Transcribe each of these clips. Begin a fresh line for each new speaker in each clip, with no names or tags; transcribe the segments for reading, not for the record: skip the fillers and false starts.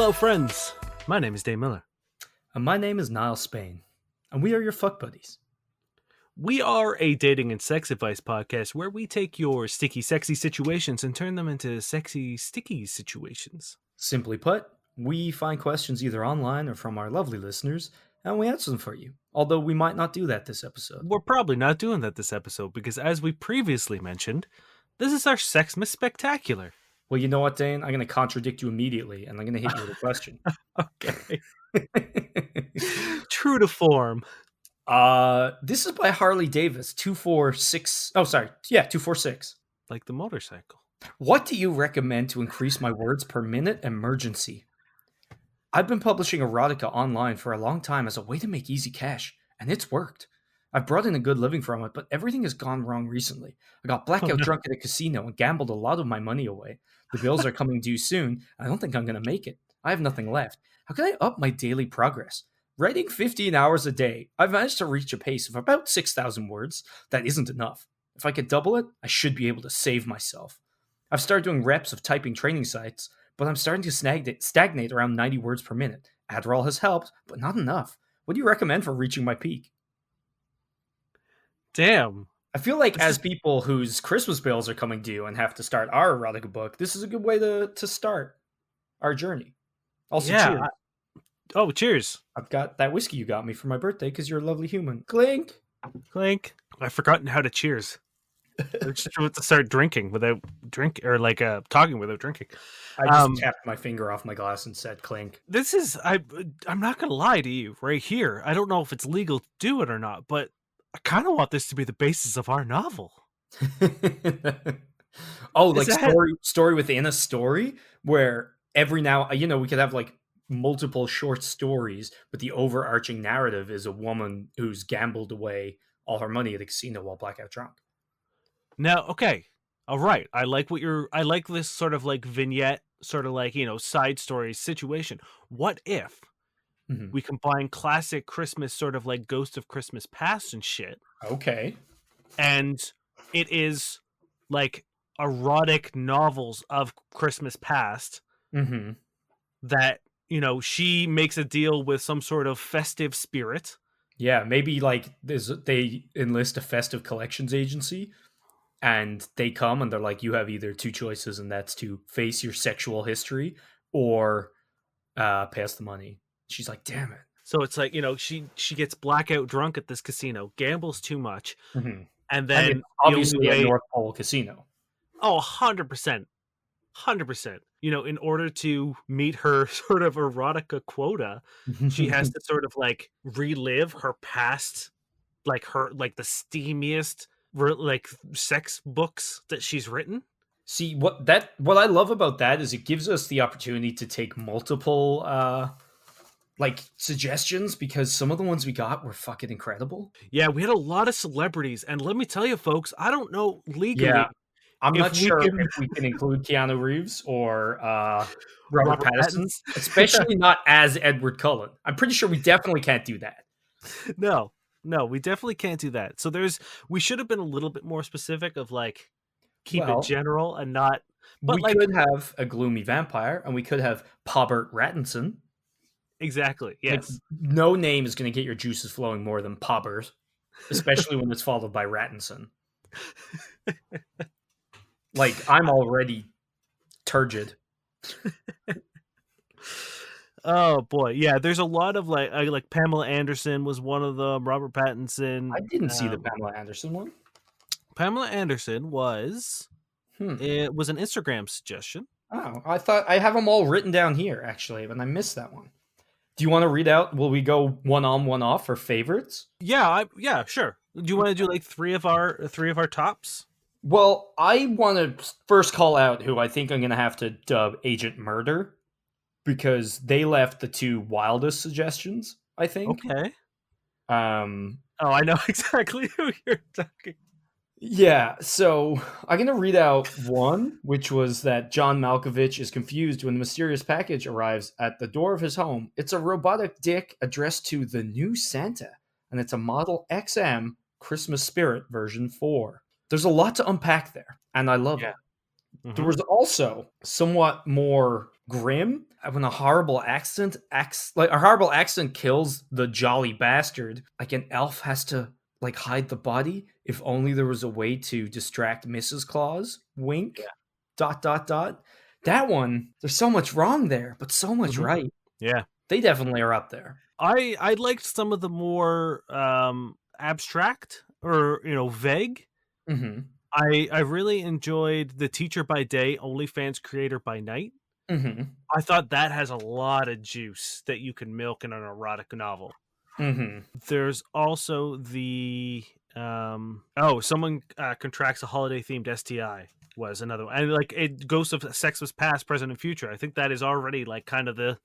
Hello, friends. My name is Dave Miller.
And my name is Niall Spain, and we are your fuck buddies.
We are a dating and sex advice podcast where we take your sticky, sexy situations and turn them into sexy, sticky situations.
Simply put, we find questions either online or from our lovely listeners, and we answer them for you. Although we might not do that this episode.
We're probably not doing that this episode because, as we previously mentioned, this is our Sexmas Spectacular.
Well, you know what, Dane? I'm going to contradict you immediately, and I'm going to hit you with a question.
Okay. True to form.
This is by Harley Davis, 246. Oh, sorry. Yeah, 246.
Like the motorcycle.
What do you recommend to increase my words per minute emergency? I've been publishing erotica online for a long time as a way to make easy cash, and it's worked. I've brought in a good living from it, but everything has gone wrong recently. I got blackout drunk at a casino and gambled a lot of my money away. The bills are coming due soon. I don't think I'm going to make it. I have nothing left. How can I up my daily progress? Writing 15 hours a day, I've managed to reach a pace of about 6,000 words. That isn't enough. If I could double it, I should be able to save myself. I've started doing reps of typing training sites, but I'm starting to stagnate around 90 words per minute. Adderall has helped, but not enough. What do you recommend for reaching my peak?
Damn.
I feel like as people whose Christmas bills are coming due and have to start our erotica book, this is a good way to start our journey. Also, cheers.
Cheers.
I've got that whiskey you got me for my birthday because you're a lovely human. Clink.
Clink. I've forgotten how to cheers. I just want to start drinking without talking without drinking.
I just tapped my finger off my glass and said clink.
This is I'm not gonna lie to you right here. I don't know if it's legal to do it or not, but I kind of want this to be the basis of our novel.
Story within a story where every now, we could have like multiple short stories, but the overarching narrative is a woman who's gambled away all her money at a casino while blackout drunk.
Now, okay. All right. I like this sort of like vignette, sort of like, side story situation. What if we combine classic Christmas sort of like Ghost of Christmas Past and shit?
Okay.
And it is like erotic novels of Christmas Past that, she makes a deal with some sort of festive spirit.
Yeah, maybe like they enlist a festive collections agency and they come and they're like, you have either two choices, and that's to face your sexual history or pay us the money. She's like, damn it.
So it's like, she gets blackout drunk at this casino, gambles too much, and then
I mean, obviously a North Pole casino.
Oh, 100%. 100%. In order to meet her sort of erotica quota, she has to sort of like relive her past, like the steamiest like sex books that she's written.
See, what I love about that is it gives us the opportunity to take multiple like suggestions, because some of the ones we got were fucking incredible.
Yeah, we had a lot of celebrities, and let me tell you, folks, I don't know legally.
Yeah. I'm not sure if we can include Keanu Reeves or Robert Pattinson, especially not as Edward Cullen. I'm pretty sure we definitely can't do that.
No, we definitely can't do that. So we should have been a little bit more specific of like, keep it general and not.
But we could have a gloomy vampire, and we could have Pobert Rattinson.
Exactly. Yes.
Like, no name is going to get your juices flowing more than Pobert, especially when it's followed by Rattinson. Like, I'm already turgid.
Oh boy, yeah. There's a lot of like Pamela Anderson was one of them. Robert Pattinson.
I didn't see the Pamela Anderson one.
Pamela Anderson was it was an Instagram suggestion.
Oh, I thought I have them all written down here actually, but I missed that one. Do you want to read out? Will we go one on, one off for favorites?
Yeah, sure. Do you want to do like three of our tops?
Well, I want to first call out who I think I'm going to have to dub Agent Murder, because they left the two wildest suggestions, I think.
Okay. I know exactly who you're talking.
Yeah, so I'm going to read out one, which was that John Malkovich is confused when the mysterious package arrives at the door of his home. It's a robotic dick addressed to the new Santa, and it's a Model XM Christmas Spirit version 4. There's a lot to unpack there, and I love it. Mm-hmm. There was also somewhat more grim. when a horrible accident acts like a horrible accident kills the jolly bastard, like an elf has to like hide the body. If only there was a way to distract Mrs. Claus. Wink.
Yeah.
Dot dot dot. That one, there's so much wrong there, but so much
Mhm.
right.
Yeah.
They definitely are up there.
I liked some of the more abstract or vague.
Mm-hmm.
I really enjoyed the teacher by day, OnlyFans creator by night.
Mm-hmm.
I thought that has a lot of juice that you can milk in an erotic novel.
Mm-hmm.
There's also the someone contracts a holiday themed STI was another one. And like it Ghosts of Sexmas Past, Present, and Future. I think that is already like kind of the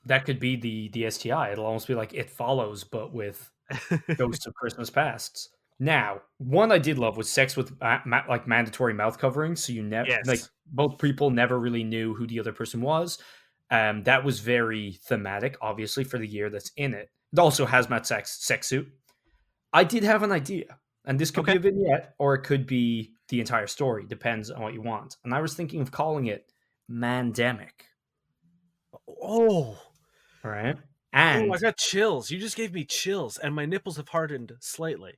That could be the STI. It'll almost be like It Follows, but with Ghosts of Christmas Pasts. Now, one I did love was sex with like mandatory mouth coverings, so you never like
yes.
both people never really knew who the other person was. That was very thematic, obviously, for the year that's in it. It also hazmat sex suit. I did have an idea, and this could be
Okay.
a vignette or it could be the entire story. Depends on what you want. And I was thinking of calling it Mandemic.
Oh,
All right,
oh, I
and
got chills. You just gave me chills, and my nipples have hardened slightly.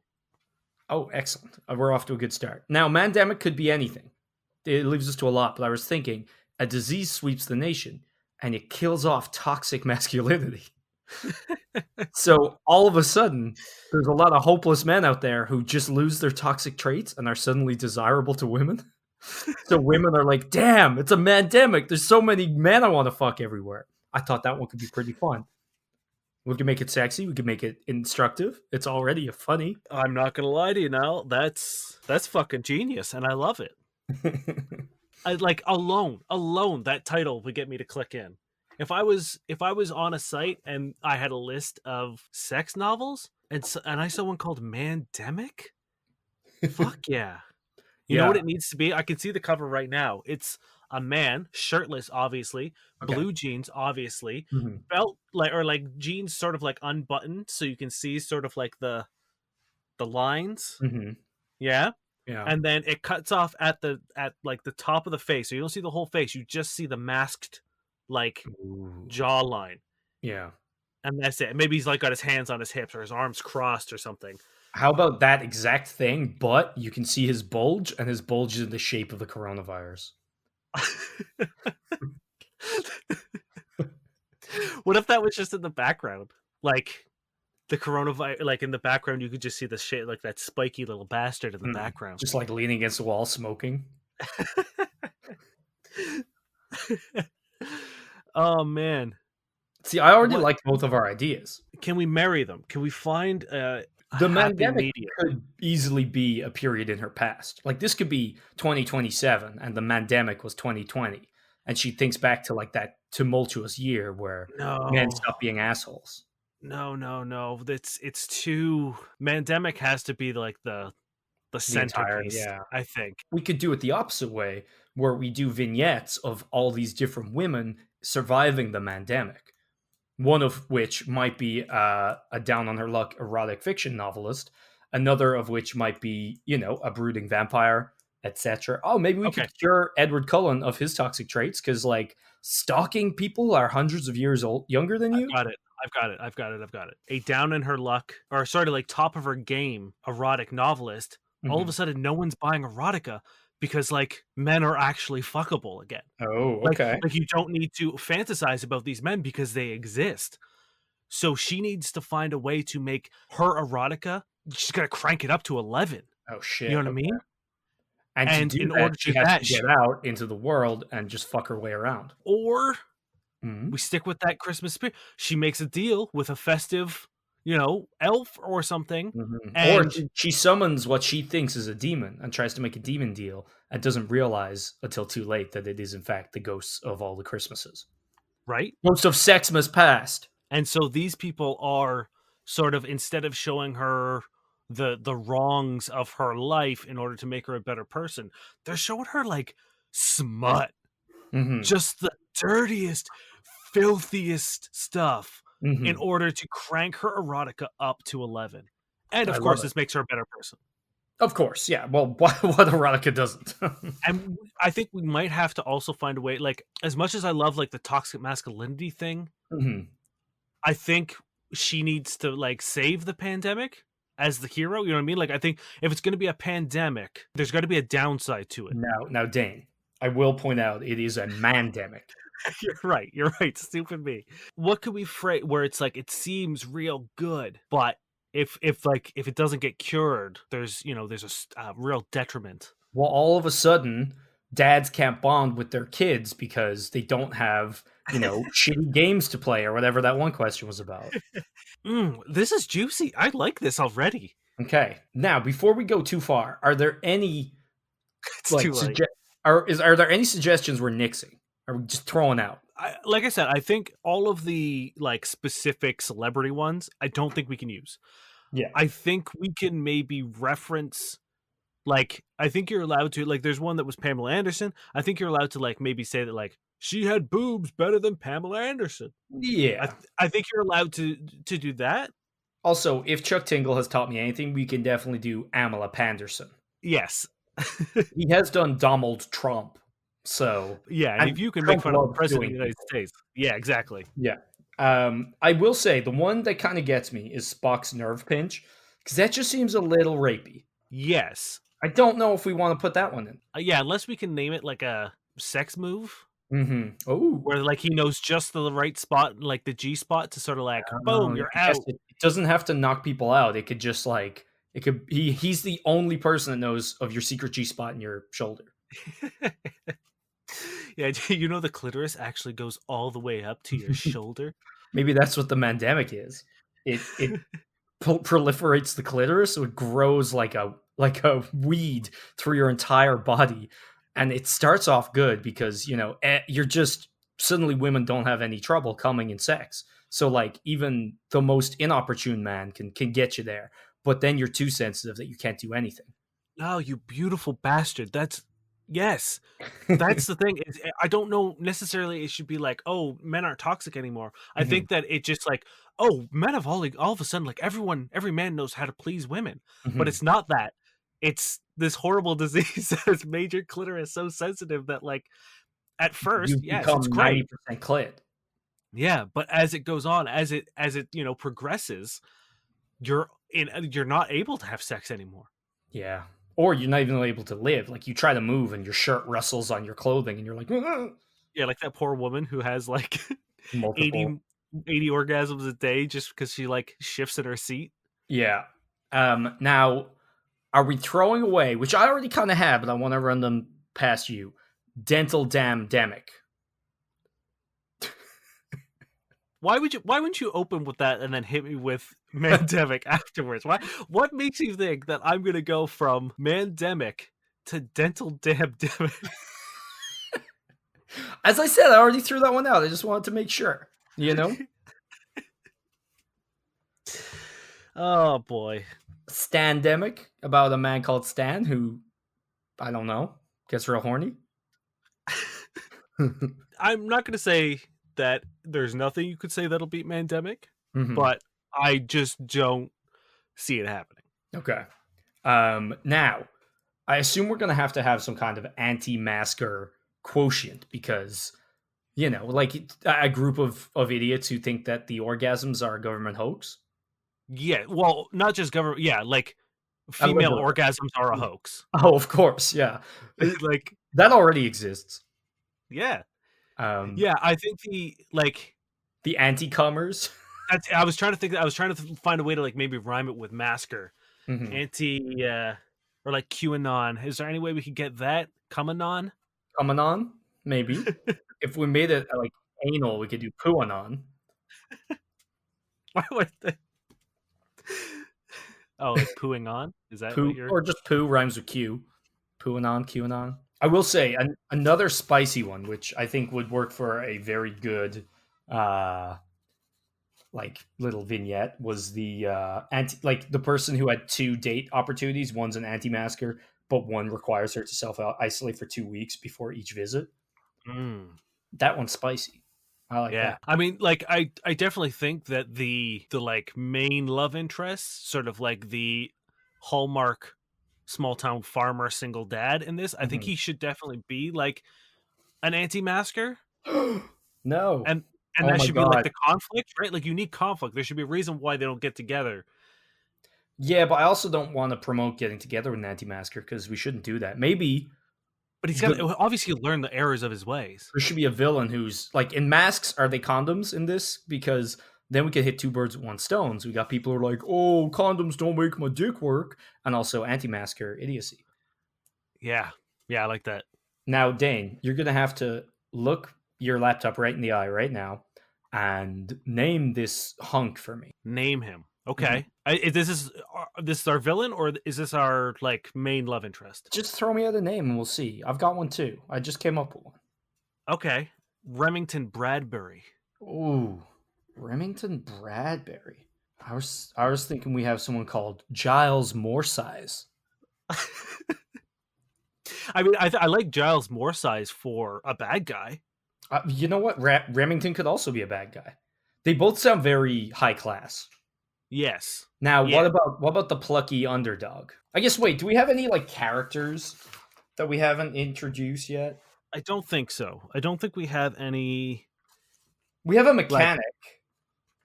oh, excellent. We're off to a good start. Now, Mandemic could be anything. It leaves us to a lot, but I was thinking a disease sweeps the nation and it kills off toxic masculinity. So all of a sudden, there's a lot of hopeless men out there who just lose their toxic traits and are suddenly desirable to women. So women are like, damn, it's a mandemic. There's so many men I want to fuck everywhere. I thought that one could be pretty fun. We could make it sexy. We could make it instructive. It's already funny.
I'm not gonna lie to you now. That's fucking genius, and I love it. I like alone that title would get me to click in. If I was on a site and I had a list of sex novels and I saw one called Mandemic, fuck yeah. You know what
Yeah.
it needs to be? I can see the cover right now. It's a man, shirtless, obviously,
Okay.
blue jeans, obviously,
Hmm.
belt like jeans sort of like unbuttoned so you can see sort of like the lines.
Hmm.
Yeah.
Yeah.
And then it cuts off at like the top of the face. So you don't see the whole face. You just see the masked like
Ooh.
jawline.
Yeah.
And that's it. Maybe he's like got his hands on his hips or his arms crossed or something.
How about that exact thing, but you can see his bulge, and his bulge is in the shape of the coronavirus.
What if that was just in the background? Like the coronavirus, like in the background, you could just see the shit, like that spiky little bastard in the
Mm.
background.
Just like leaning against the wall, smoking.
Oh man,
See, I already
what
like both of our ideas.
can we marry them? Can we find a
The
happy
pandemic
medium?
could easily be a period in her past. Like this could be 2027, and the pandemic was 2020, and she thinks back to like that tumultuous year where men
No,
stopped being assholes.
no. It's too. Mandemic has to be like the
The entire,
centerpiece.
yeah.
I think.
We could do it the opposite way, where we do vignettes of all these different women surviving the pandemic. One of which might be a down on her luck erotic fiction novelist, another of which might be, a brooding vampire, etc. Oh, maybe we
Okay,
could cure Edward Cullen of his toxic traits because, like, stalking people are hundreds of years old, younger than
I've
you.
got it. I've got it. A down in her luck, or sort of like top of her game, erotic novelist. All of a
Hmm.
sudden, no one's buying erotica because like men are actually fuckable again.
Oh,
Like
okay.
like you don't need to fantasize about these men because they exist. So she needs to find a way to make her erotica. She's got to crank it up to 11.
Oh
You know
shit.
what I
Okay.
mean?
And to
And
do
in
that,
order to
she
do
has
that,
to get out into the world and just fuck her way around.
or
Mhm.
we stick with that Christmas spirit. She makes a deal with a festive, elf or something,
Mhm. Or
and
she summons what she thinks is a demon and tries to make a demon deal and doesn't realize until too late that it is in fact the ghosts of all the Christmases.
right.
Ghost of Sexmas Past.
And so these people are sort of, instead of showing her the wrongs of her life in order to make her a better person, they're showing her like smut,
Mhm.
just the dirtiest, filthiest stuff in
Mhm.
order to crank her erotica up to 11. And
I
of
love
course,
it.
this makes her a better person.
Of course, yeah. Well, what erotica doesn't?
And I think we might have to also find a way, like, as much as I love like the toxic masculinity thing,
Mhm.
I think she needs to like save the pandemic as the hero. You know what I mean? Like, I think if it's going to be a pandemic, there's got to be a downside to it.
Now, Dane, I will point out it is a mandemic.
You're right. You're right. Stupid me. What could we phrase where it's like it seems real good, but if it doesn't get cured, there's there's a real detriment.
Well, all of a sudden, dads can't bond with their kids because they don't have, shitty games to play or whatever that one question was about.
This is juicy. I like this already.
Okay. Now, before we go too far, are there any
It's
like
too late.
are there any suggestions we're nixing? Are we just throwing out?
Like I said, I think all of the like specific celebrity ones, I don't think we can use.
Yeah.
I think we can maybe reference like I think you're allowed to like there's one that was Pamela Anderson. I think you're allowed to like maybe say that like she had boobs better than Pamela Anderson.
Yeah.
I think you're allowed to do that.
Also, if Chuck Tingle has taught me anything, we can definitely do Amala Panderson.
Yes.
He has done Donald Trump. So,
Yeah, and if
and
you can make
Trump
fun of the
loves
president of
doing
the United
people.
States. Yeah, exactly.
Yeah. I will say the one that kind of gets me is Spock's nerve pinch because that just seems a little rapey.
Yes.
I don't know if we want to put that one in.
Yeah, unless we can name it like a sex move
Oh,
where like he knows just the right spot, like the G spot to sort of like boom,
yeah,
you're
I guess
out.
it doesn't have to knock people out. It could just like it could. He's the only person that knows of your secret G spot in your shoulder.
Yeah, you know the clitoris actually goes all the way up to your shoulder.
Maybe that's what the mandemic is. It proliferates the clitoris, so it grows like a weed through your entire body, and it starts off good because you're just suddenly women don't have any trouble coming in sex. So like even the most inopportune man can get you there, but then you're too sensitive that you can't do anything.
Oh, you beautiful bastard. That's yes. That's the thing. I don't know necessarily it should be like, oh, men aren't toxic anymore. I
Mhm,
think that it just like, oh, men have all of a sudden like every man knows how to please women. But
mhm.
it's not that. It's this horrible disease that has made your clitoris so sensitive that like at first,
You've
yes, it's
become
great.
90% clit.
Yeah, but as it goes on, as it, progresses, you're not able to have sex anymore.
Yeah. Or you're not even able to live. Like you try to move and your shirt rustles on your clothing and you're like,
Yeah, like that poor woman who has like
multiple.
80 80 orgasms a day just because she like shifts in her seat.
Yeah. Now, are we throwing away, which I already kind of have, but I want to run them past you, dental demic?
Why wouldn't you open with that and then hit me with Mandemic afterwards? What makes you think that I'm gonna go from Mandemic to Dental Demic?
As I said, I already threw that one out. I just wanted to make sure, you know?
Oh boy.
Standemic, about a man called Stan who, I don't know, gets real horny.
I'm not gonna say that there's nothing you could say that'll beat Mandemic,
Mhm.
but I just don't see it happening.
Okay. Now, I assume we're going to have some kind of anti-masker quotient because like a group of idiots who think that the orgasms are a government hoax.
Yeah, well, not just government. Yeah, like
A
female
liberal.
orgasms are a hoax.
Oh, of course, yeah.
Like,
That already exists.
yeah,
Um,
yeah. I think the like
the anti-comers.
I was trying to think. I was trying to find a way to like maybe rhyme it with masker,
Mhm.
anti, or like QAnon. Is there any way we could get that coming on?
Coming on, maybe. If we made it like anal, we could do pooanon.
Why would they? Oh, like pooing on? Is that what
Poo
you're?
or just poo rhymes with Q. Pooanon, QAnon. I will say another spicy one, which I think would work for a very good uh like little vignette was the anti like the person who had two date opportunities. One's an anti-masker, but one requires her to self isolate for 2 weeks before each visit.
Mm,
That one's spicy. I like
yeah,
that.
I mean, like, I definitely think that the like main love interest, sort of like the hallmark small town farmer single dad in this. I think
Mhm.
he should definitely be like an anti-masker,
No.
and
Oh
that
my
should be like
god.
the conflict, right? Like you need conflict. There should be a reason why they don't get together.
Yeah, but I also don't want to promote getting together with an anti-masker because we shouldn't do that. Maybe
But he's got
the
to obviously learn the errors of his ways.
there should be a villain who's like in masks. Are they condoms in this? Because then we could hit two birds with one stone. So we got people who are like, "Oh, condoms don't make my dick work," and also anti-masker idiocy.
Yeah, yeah, I like that.
Now, Dane, you're gonna have to look your laptop right in the eye right now and name this hunk for me.
Name him.
Mhm.
Okay, this is our villain, or is this our like main love interest?
Just throw me out a name and we'll see. I've got one too. I just came up with one.
Okay, Remington Bradbury.
Ooh, Remington Bradbury. I was thinking we have someone called Giles Moresize.
I mean, I like Giles Moresize for a bad guy.
You know what? Remington could also be a bad guy. They both sound very high class.
Yes.
Now,
Yeah.
what about the plucky underdog? I guess. Wait, do we have any like characters that we haven't introduced yet?
I don't think so. I don't think we have any
We have a
like.
mechanic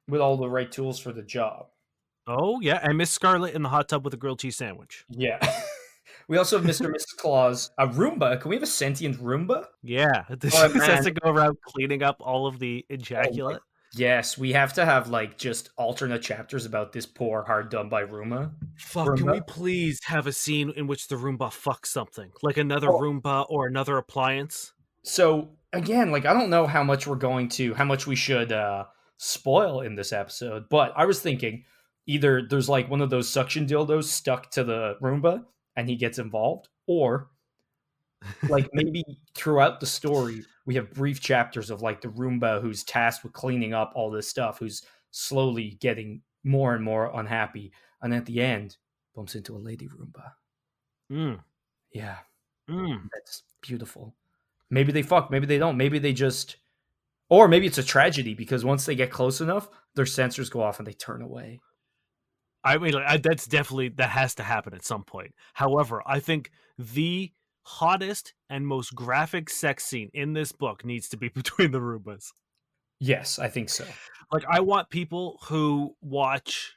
with all the right tools for the job.
Oh yeah, and Miss Scarlet in the hot tub with a grilled cheese sandwich.
Yeah. We also have Mr. and Mrs. Claus. A Roomba. Can we have a sentient Roomba?
Yeah,
Oh
this has
man.
to go around cleaning up all of the
Oh my.
ejaculate.
Yes, we have to have like just alternate chapters about this poor hard done by Roomba.
Fuck, can
Roomba.
we please have a scene in which the Roomba fucks something? Like another
Well,
Roomba or another appliance?
so again, like I don't know how much we should spoil in this episode, but I was thinking either there's like one of those suction dildos stuck to the Roomba and he gets involved, or like maybe throughout the story we have brief chapters of like the Roomba who's tasked with cleaning up all this stuff, who's slowly getting more and more unhappy, and at the end bumps into a lady Roomba.
Mm,
Yeah,
mm.
that's beautiful. Maybe they fuck, maybe they don't, maybe they just, or maybe it's a tragedy because once they get close enough, their sensors go off and they turn away.
I mean, like, that's definitely that has to happen at some point. However, I think the hottest and most graphic sex scene in this book needs to be between the Roombas.
Yes, I think so.
Like, I want people who watch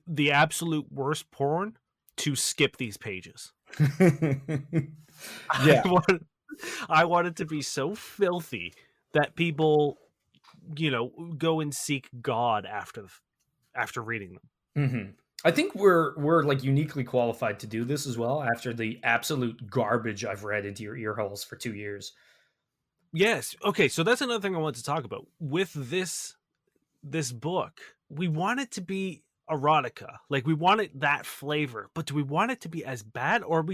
the absolute worst porn to skip these pages. I
Yeah.
want, I want it to be so filthy that people, go and seek God after reading them.
Mhm. I think we're like uniquely qualified to do this as well after the absolute garbage I've read into your ear holes for 2 years.
Yes. Okay. So that's another thing I want to talk about with this book. We want it to be erotica, like we want it that flavor, but do we want it to be as bad, or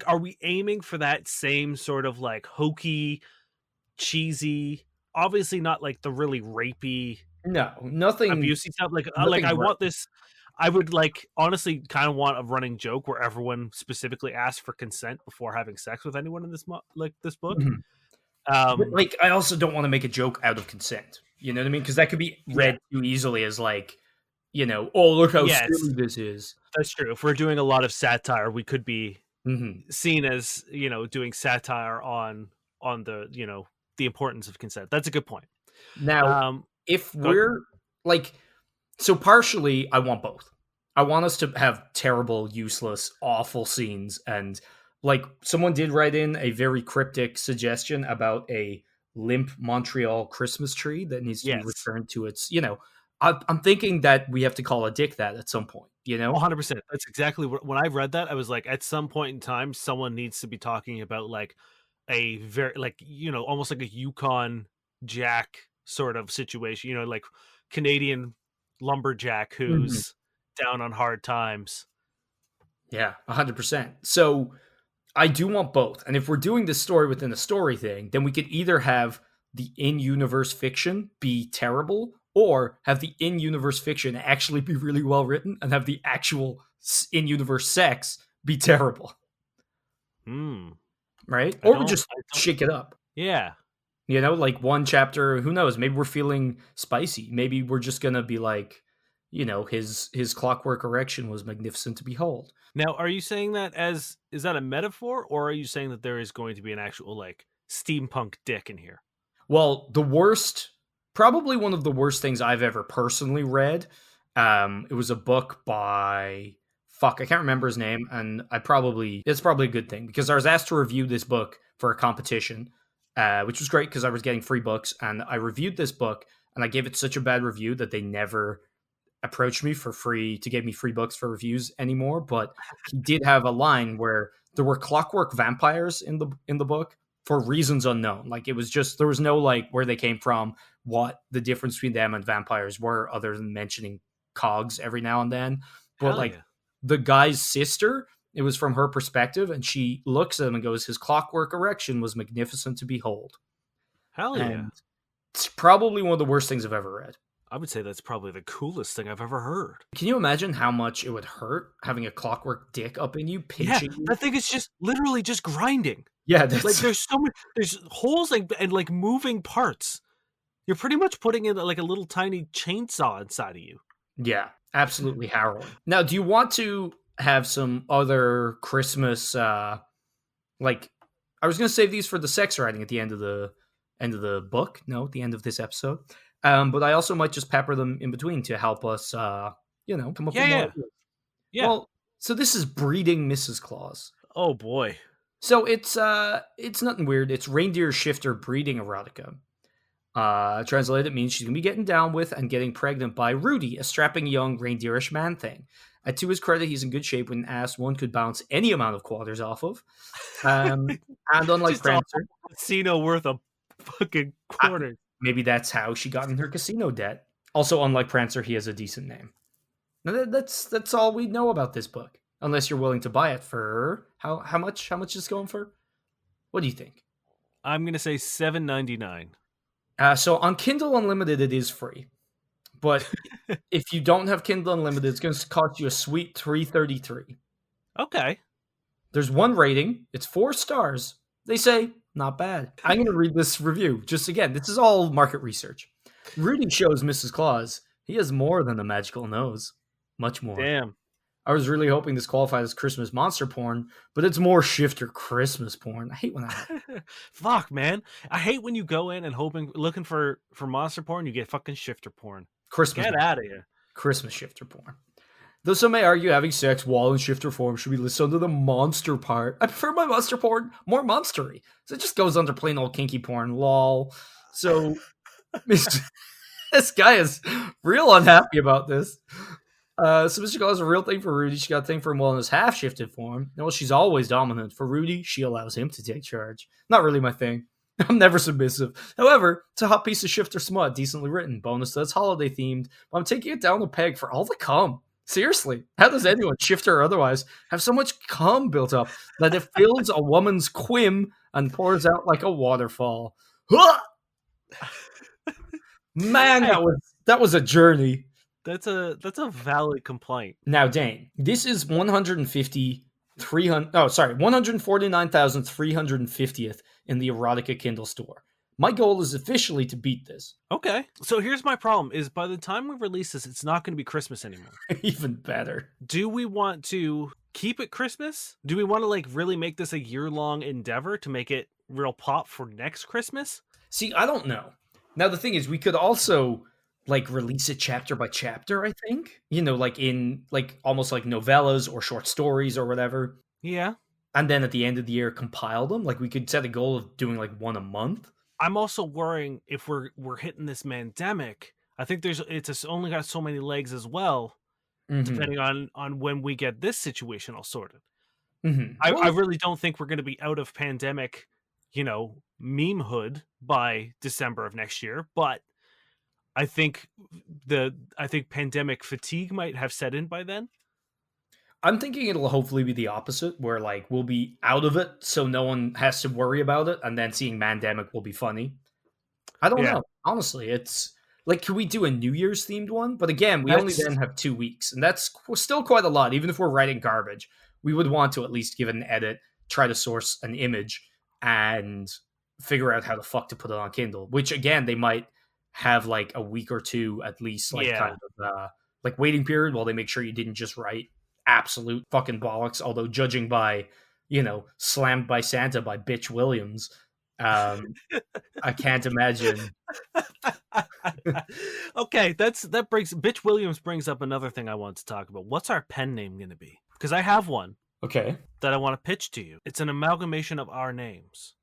are we aiming for that same sort of like hokey, cheesy? Obviously, not like the really rapey,
No, nothing,
abusey stuff. Like
nothing
I
gross.
want this. I would like honestly kind of want a running joke where everyone specifically asks for consent before having sex with anyone in this book.
Mhm. But,
Um,
like, I also don't want to make a joke out of consent. You know what I mean? Because that could be
yeah,
read too easily as like, oh, look how
yes,
silly this is.
that's true. If we're doing a lot of satire, we could be
Hmm.
seen as doing satire on the importance of consent. That's a good point.
Now,
Um,
if
Good.
we're like, so partially, I want both. I want us to have terrible, useless, awful scenes. And like someone did write in a very cryptic suggestion about a limp Montreal Christmas tree that needs to be
Yes,
returned to I'm thinking that we have to call a dick that at some point,
100%. That's exactly what when I read that, I was like, at some point in time, someone needs to be talking about like a very like almost like a Yukon Jack sort of situation. Like Canadian lumberjack
Mhm.
who's down on hard times.
Yeah, 100%. So I do want both. And if we're doing this story within a story thing, then we could either have the in universe fiction be terrible or have the in universe fiction actually be really well written and have the actual in universe sex be terrible,
Hmm.
right?
I
Or we
don't.
just
I don't.
shake it up.
Yeah.
Like one chapter, who knows? Maybe we're feeling spicy. Maybe we're just going to be like, his clockwork erection was magnificent to behold.
Now, are you saying that as is that a metaphor, or are you saying that there is going to be an actual like steampunk dick in here?
Well, probably one of the worst things I've ever personally read. It was a book by fuck, I can't remember his name, and it's probably a good thing because I was asked to review this book for a competition, which was great because I was getting free books, and I reviewed this book and I gave it such a bad review that they never approached me for free to give me free books for reviews anymore. But he did have a line where there were clockwork vampires in the book for reasons unknown. Like it was just there was no like where they came from, what the difference between them and vampires were, other than mentioning cogs every now and then. But
Hell
like
yeah.
the guy's sister, it was from her perspective, and she looks at him and goes, "His clockwork erection was magnificent to behold."
Hell yeah.
And it's probably one of the worst things I've ever read.
I would say that's probably the coolest thing I've ever heard.
Can you imagine how much it would hurt having a clockwork dick up in you,
Yeah,
pinching you?
that thing is just literally just grinding.
Yeah,
Like
that's
there's so many there's holes and like moving parts. You're pretty much putting in like a little tiny chainsaw inside of you.
yeah, absolutely harrowing. Now, do you want to have some other Christmas like I was going to save these for the sex writing at the end of the book, no, at the end of this episode. But I also might just pepper them in between to help us come up
Yeah,
with more
yeah,
ideas.
yeah.
Well, so this is breeding Mrs. Claus.
Oh boy.
So it's nothing weird. It's reindeer shifter breeding erotica. Translated means she's gonna be getting down with and getting pregnant by Rudy, a strapping young reindeerish man thing. To his credit, he's in good shape when asked one could bounce any amount of quarters off of. Um, and unlike
Just a
Prancer,
whole casino worth of fucking
I-
quarters.
maybe that's how she got in her casino debt. Also, unlike Prancer, he has a decent name. Now, that's all we know about this book. Unless you're willing to buy it for how much? How much is it going for? What do you think?
I'm gonna say $7.99.
So on Kindle Unlimited, it is free, but if you don't have Kindle Unlimited, it's going to cost you a sweet $3.33.
Okay.
There's one rating. It's 4 stars. They say not bad. I'm going to read this review just again. This is all market research. Rudy shows Mrs. Claus he has more than a magical nose, much more.
Damn.
I was really hoping this qualified as Christmas monster porn, but it's more shifter Christmas porn. I hate when that happens.
Fuck, man. I hate when you go in and looking for monster porn, you get fucking shifter porn.
Christmas
Get out of here.
Christmas shifter porn. Though some may argue having sex while in shifter form should be listed under the monster part. I prefer my monster porn more monstery. So it just goes under plain old kinky porn. Lol. So this guy is real unhappy about this. So Mr. Claus is a real thing for Rudy. She got a thing for him while in his half shifted form. Well, she's always dominant. For Rudy, she allows him to take charge. Not really my thing. I'm never submissive. However, it's a hot piece of shifter smut, decently written. Bonus that's holiday themed. But I'm taking it down a peg for all the cum. Seriously, how does anyone, shifter or otherwise, have so much cum built up that it fills a woman's quim and pours out like a waterfall? Man,
Hey,
that was a journey.
that's a valid complaint.
Now, Dane, this is 149,350th in the Erotica Kindle store. My goal is officially to beat this.
Okay. So here's my problem is by the time we release this, it's not going to be Christmas anymore.
Even better.
Do we want to keep it Christmas? Do we want to like really make this a year-long endeavor to make it real pop for next Christmas?
See, I don't know. Now, the thing is, we could also like release it chapter by chapter, I think. Like in like almost like novellas or short stories or whatever.
Yeah.
And then at the end of the year compile them. Like we could set a goal of doing like one a month.
I'm also worrying if we're hitting this pandemic. I think it's only got so many legs as well, depending on when we get this situation all sorted. I really don't think we're going to be out of pandemic, memehood by December of next year, but I think pandemic fatigue might have set in by then.
I'm thinking it'll hopefully be the opposite, where like we'll be out of it, so no one has to worry about it, and then seeing Mandemic will be funny. I don't know. Honestly, it's like, can we do a New Year's themed one? But again, we only then have 2 weeks, and that's still quite a lot. Even if we're writing garbage, we would want to at least give it an edit, try to source an image, and figure out how the fuck to put it on Kindle. Which again, they might have like a week or two at least, like kind of like waiting period while they make sure you didn't just write absolute fucking bollocks. Although judging by, Slammed by Santa by Bitch Williams, um, I can't imagine.
Okay, that brings Bitch Williams brings up another thing I want to talk about. What's our pen name going to be? Because I have one
Okay.
that I want to pitch to you. It's an amalgamation of our names.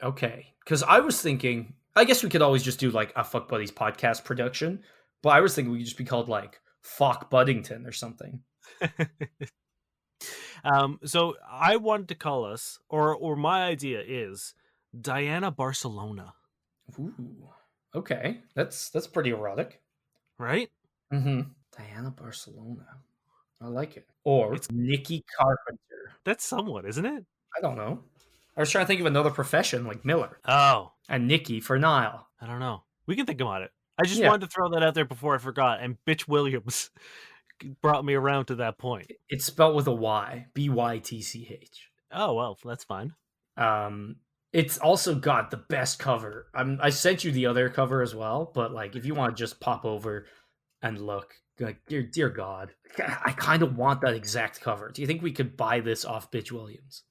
Okay. Because I was thinking, I guess we could always just do like a Fuck Buddies podcast production, but I was thinking we could just be called like Fuck Buddington or something.
So I wanted to call us, or my idea is Diana Barcelona.
Ooh. Okay. That's pretty erotic.
Right?
Mm-hmm. Diana Barcelona. I like it. Or
It's
Nikki Carpenter.
that's somewhat, isn't it?
I don't know. I was trying to think of another profession like Miller.
Oh,
And Nikki for Nile.
I don't know. We can think about it. I just
Yeah.
wanted to throw that out there before I forgot, and Bitch Williams brought me around to that point.
It's spelled with a Y. Bytch.
Oh well, that's fine.
Um, it's also got the best cover. I sent you the other cover as well, but like if you want to just pop over and look, like dear God, I kind of want that exact cover. Do you think we could buy this off Bitch Williams?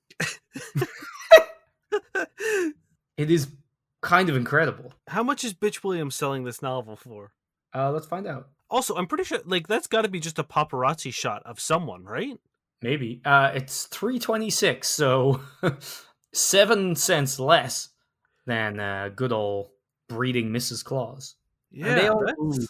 It is kind of incredible.
How much is Bitch Williams selling this novel for?
Let's find out.
Also, I'm pretty sure like that's got to be just a paparazzi shot of someone, right?
Maybe. It's 326, so 7 cents less than good old breeding Mrs. Claus. And
Yeah, that's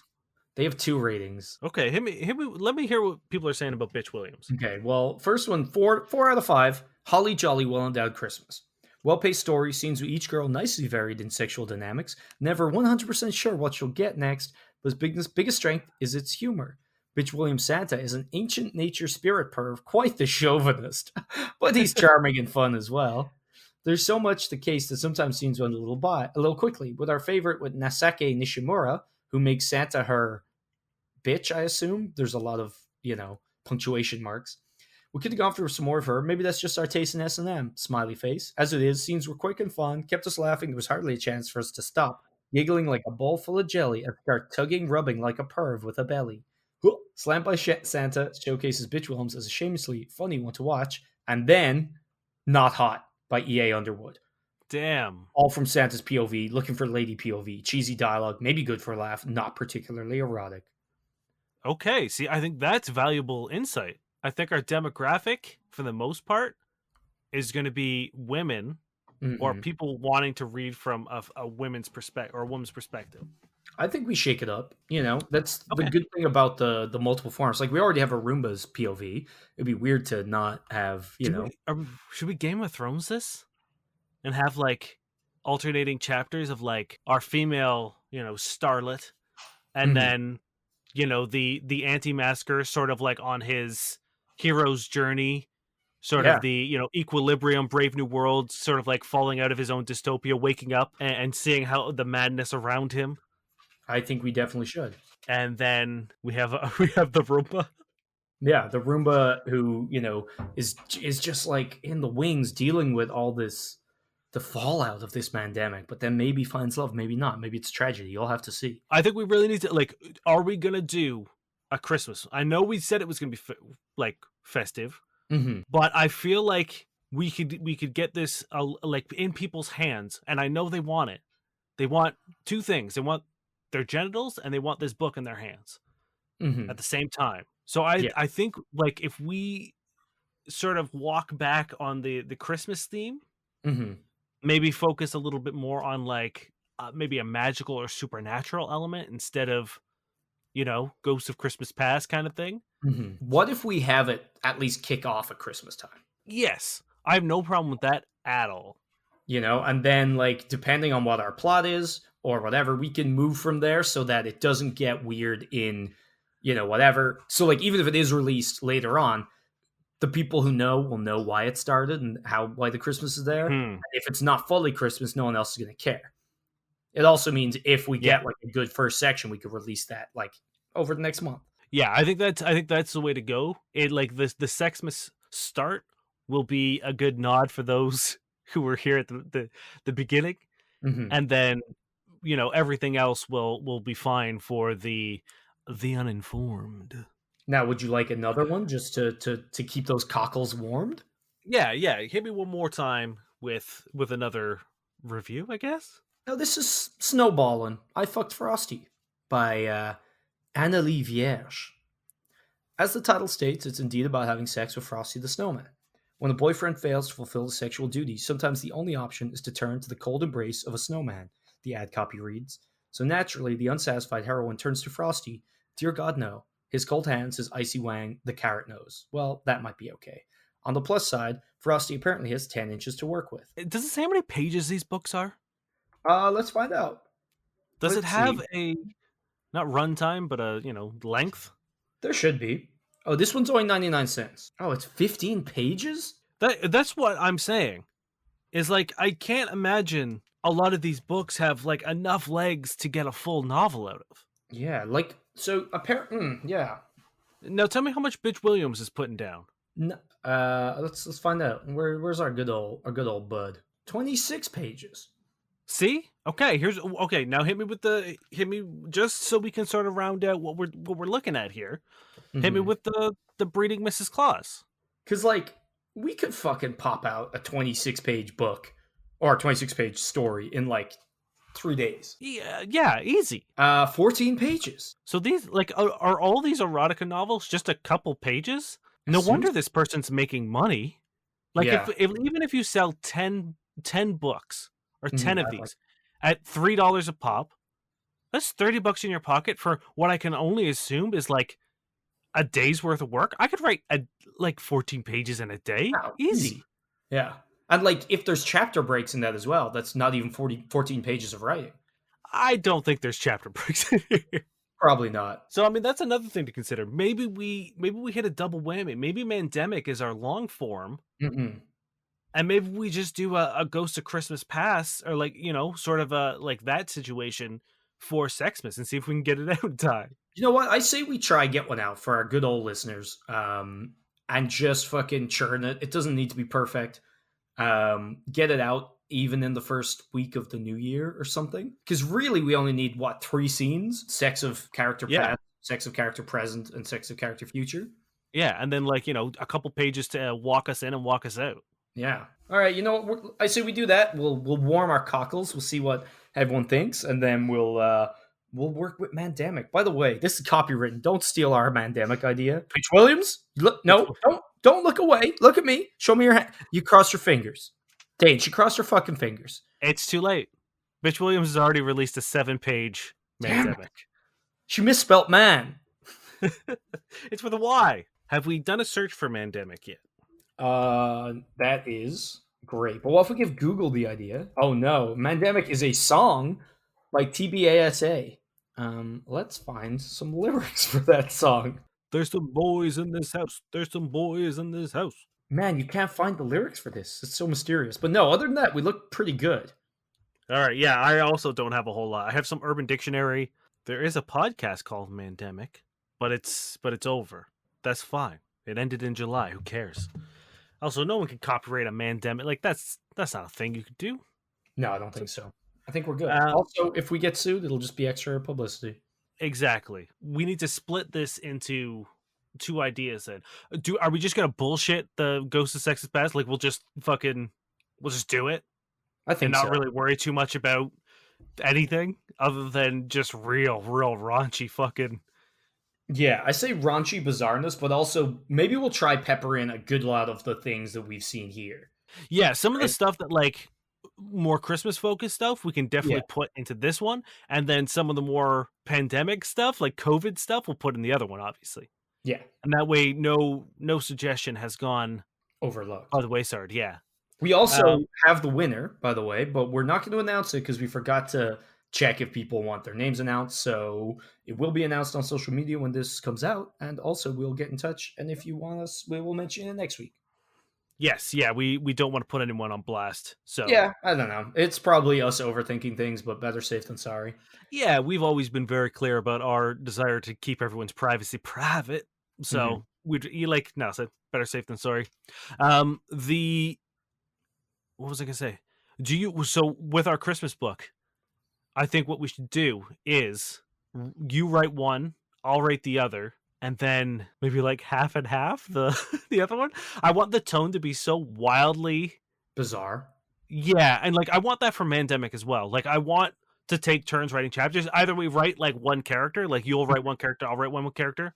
they have 2 ratings.
okay. Hit me. Let me hear what people are saying about Bitch Williams.
Okay, well, first one, 4 out of 5. Holly Jolly Well Endowed Christmas. Well-paced story, scenes with each girl nicely varied in sexual dynamics. Never 100% sure what she'll get next, but its biggest strength is its humor. Bitch William Santa is an ancient nature spirit perv, quite the chauvinist, but he's charming and fun as well. There's so much the case that sometimes scenes run a little quickly, with our favorite with Nasake Nishimura, who makes Santa her bitch, I assume. There's a lot of, punctuation marks. We could have gone for some more of her. Maybe that's just our taste in S&M. Smiley face. As it is, scenes were quick and fun, kept us laughing. There was hardly a chance for us to stop, giggling like a bowl full of jelly and start rubbing like a perv with a belly. Slammed by Santa showcases Bitch Williams as a shamelessly funny one to watch. And then, Not Hot by E.A. Underwood.
Damn.
All from Santa's POV, looking for lady POV. Cheesy dialogue, maybe good for a laugh, not particularly erotic.
Okay, see, I think that's valuable insight. I think our demographic, for the most part, is going to be women or people wanting to read from a women's perspective or a woman's perspective.
I think we shake it up. That's the
Okay.
good thing about the multiple forms. Like we already have a Roomba's POV. It'd be weird to not have,
Should we Game of Thrones this and have like alternating chapters of like our female, starlet, and then the anti-masker sort of like on his hero's journey, sort
yeah,
of the equilibrium, Brave New World, sort of like falling out of his own dystopia, waking up and seeing how the madness around him.
I think we definitely should.
And then we have the Roomba.
Yeah, the Roomba who, is just like in the wings dealing with all this the fallout of this pandemic, but then maybe finds love, maybe not. Maybe it's tragedy. You'll have to see.
I think we really need to like. Are we gonna do a Christmas? I know we said it was gonna be festive, but I feel like we could get this like in people's hands, and I know they want it. They want 2 things. They want their genitals, and they want this book in their hands at the same time. So
Yeah.
I think like if we sort of walk back on the Christmas theme, maybe focus a little bit more on like maybe a magical or supernatural element instead of Ghosts of Christmas Past kind of thing.
What if we have it at least kick off at Christmas time?
Yes, I have no problem with that at all.
And then like depending on what our plot is or whatever, we can move from there so that it doesn't get weird in whatever. So like even if it is released later on, the people who know will know why it started and why the Christmas is there. And if it's not fully Christmas, no one else is going to care. It also means if we get like a good first section, we could release that like over the next month.
Yeah, I think that's the way to go. It like the Sexmas start will be a good nod for those who were here at the beginning, and then everything else will be fine for the The uninformed.
Now, would you like another one just to keep those cockles warmed?
Yeah, yeah. Hit me one more time with another review, I guess.
No, this is Snowballin'. I Fucked Frosty by Annalie Vierge. As the title states, it's indeed about having sex with Frosty the Snowman. When a boyfriend fails to fulfill his sexual duties, sometimes the only option is to turn to the cold embrace of a snowman, the ad copy reads. So naturally, the unsatisfied heroine turns to Frosty. Dear God, no. His cold hands, his icy wang, the carrot nose. Well, that might be okay. On the plus side, Frosty apparently has 10 inches to work with.
Does it say how many pages these books are?
Let's find out.
Does it
Let's see.
have a not runtime, but a length?
There should be. Oh, this one's only 99 cents. Oh, it's 15 pages?
That's what I'm saying. Is like I can't imagine a lot of these books have like enough legs to get a full novel out of.
Yeah, like, so apparently, yeah.
Now tell me how much Bitch Williams is putting down.
Let's find out. Where's our good old bud? 26 pages.
See? Okay, now hit me just so we can sort of round out what we're looking at here. Hit me with the breeding Mrs. Claus.
Cause like we could fucking pop out a 26-page book or a 26-page story in like 3 days.
Yeah, yeah, easy.
14 pages.
So these like are all these erotica novels just a couple pages? No
Seems-
wonder this person's making money. Like
Yeah.
if even if you sell 10 books or 10 of
Like,
these at $3 a pop, that's $30 in your pocket for what I can only assume is like a day's worth of work. I could write like 14 pages in a day.
wow,
Easy.
Yeah. And like if there's chapter breaks in that as well, that's not even 14 pages of writing.
I don't think there's chapter breaks in here.
Probably not.
So I mean that's another thing to consider. Maybe we hit a double whammy. Maybe Mandemic is our long form,
Mm-mm.
and maybe we just do a Ghost of Christmas Past or like sort of a like that situation for Sexmas and see if we can get it out in time.
You know what? I say we try get one out for our good old listeners, and just fucking churn it. It doesn't need to be perfect. Get it out even in the first week of the new year or something. Because really, we only need what 3 scenes: sex of character
Yeah.
past, sex of character present, and sex of character future.
Yeah, and then like a couple pages to walk us in and walk us out.
Yeah. All right. You know what? I say we do that. We'll warm our cockles. We'll see what everyone thinks, and then we'll work with Mandemic. By the way, this is copywritten. Don't steal our Mandemic idea. Peach Williams, look, no, don't look away. Look at me. Show me your hand. You crossed your fingers. Dane, she crossed her fucking fingers.
It's too late. Bitch Williams has already released a 7-page
Damn it.
Mandemic.
She misspelt man.
It's with a Y. Have we done a search for Mandemic yet?
That is great. But what if we give Google the idea? Oh no, Mandemic is a song like TBASA. Let's find some lyrics for that song.
There's some boys in this house. There's some boys in this house.
Man, you can't find the lyrics for this. It's so mysterious. But no, other than that, we look pretty good.
All right, yeah, I also don't have a whole lot. I have some Urban Dictionary. There is a podcast called Mandemic, but it's over. That's fine. It ended in July. Who cares? Also, no one can copyright a Mandemic. Like that's not a thing you could do.
No, I don't think so. I think we're good.
Um,
Also, if we get sued, it'll just be extra publicity.
Exactly. We need to split this into 2 ideas. Then, are we just gonna bullshit the Ghost of Sex's Past? Like we'll just do it
I think
and not
so.
really worry too much about anything other than just real raunchy fucking.
Yeah, I say raunchy bizarreness, but also maybe we'll try pepper in a good lot of the things that we've seen here.
Yeah, some of the
Right?
stuff that like more Christmas focused stuff we can definitely put into this one, and then some of the more pandemic stuff like COVID stuff we'll put in the other one, obviously.
Yeah,
And that way, no suggestion has gone
overlooked.
by the wayside. Yeah.
We also have the winner, by the way, but we're not going to announce it because we forgot to check if people want their names announced. So it will be announced on social media when this comes out, and also we'll get in touch. And if you want us, we will mention it next week.
Yes. Yeah. We don't want to put anyone on blast. So
Yeah, I don't know. It's probably us overthinking things, but better safe than sorry.
yeah, we've always been very clear about our desire to keep everyone's privacy private. So so better safe than sorry. The what was I gonna say? So with our Christmas book, I think what we should do is you write one, I'll rate the other, and then maybe like half and half the the other one. I want the tone to be so wildly,
Bizarre.
yeah, and like I want that from Mandemic as well. Like I want to take turns writing chapters. Either we write like one character, like you'll write one character, I'll write one character,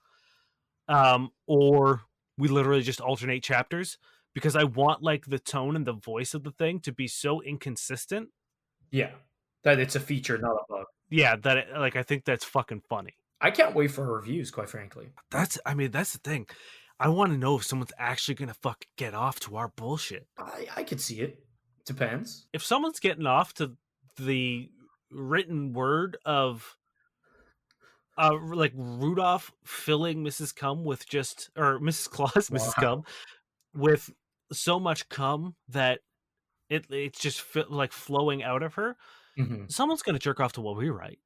or we literally just alternate chapters because I want like the tone and the voice of the thing to be so inconsistent.
Yeah. That it's a feature, not a bug.
Yeah, that like I think that's fucking funny.
I can't wait for reviews, quite frankly.
I mean, that's the thing. I want to know if someone's actually gonna fuck get off to our bullshit.
I could see it. Depends.
If someone's getting off to the written word of like Rudolph filling Mrs. Cum with just or Mrs. Claus, Mrs. Cum
Wow.
with so much cum that it's just like flowing out of her.
Hmm.
Someone's gonna jerk off to what we write,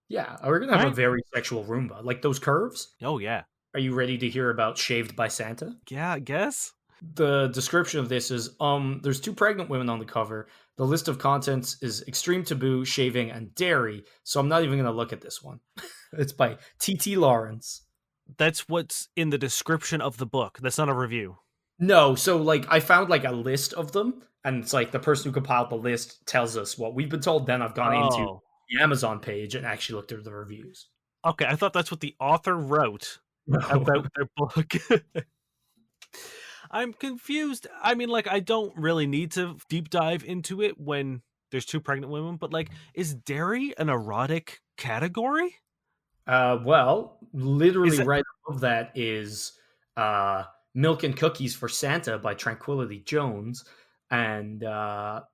Yeah, we're gonna have a
right?
very sexual Roomba. Like those curves.
Oh yeah,
Are you ready to hear about Shaved by Santa?
yeah. I guess
The description of this is there's two pregnant women on the cover. The list of contents is extreme taboo, shaving, and dairy. So I'm not even gonna look at this one. It's by T.T. Lawrence.
that's what's in the description of the book. That's not a review.
No, so like I found like a list of them, and it's like the person who compiled the list tells us what we've been told. Then I've gone into
Oh,
the Amazon page and actually looked at the reviews.
okay. I thought that's what the author wrote
No.
about their book. I'm confused. I mean, like, I don't really need to deep dive into it when there's two pregnant women, but like, is dairy an erotic category?
Well,
Is
literally
it?
right above that is uh, Milk and Cookies for Santa by Tranquility Jones. And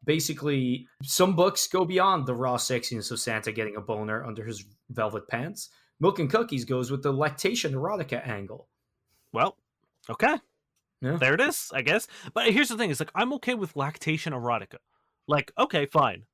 basically, some books go beyond the raw sexiness of Santa getting a boner under his velvet pants. Milk and Cookies goes with the lactation erotica angle.
Well, okay,
Yeah.
there it is, I guess. But here's the thing: is like, I'm okay with lactation erotica. Like, okay, fine.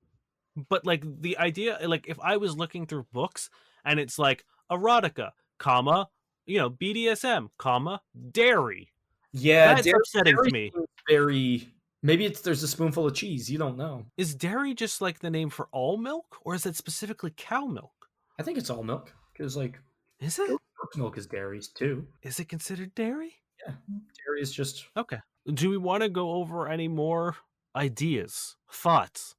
But like the idea, like, if I was looking through books and it's like erotica, comma, BDSM, comma, dairy,
Yeah,
that's upsetting to
dairy
me.
seems very. Maybe it's there's a spoonful of cheese. You don't know.
Is dairy just like the name for all milk, or is it specifically cow milk?
I think it's all milk because like
Is it?
goat's milk is dairies too.
Is it considered dairy?
Yeah, dairy is just.
Okay. Do we want to go over any more ideas, thoughts,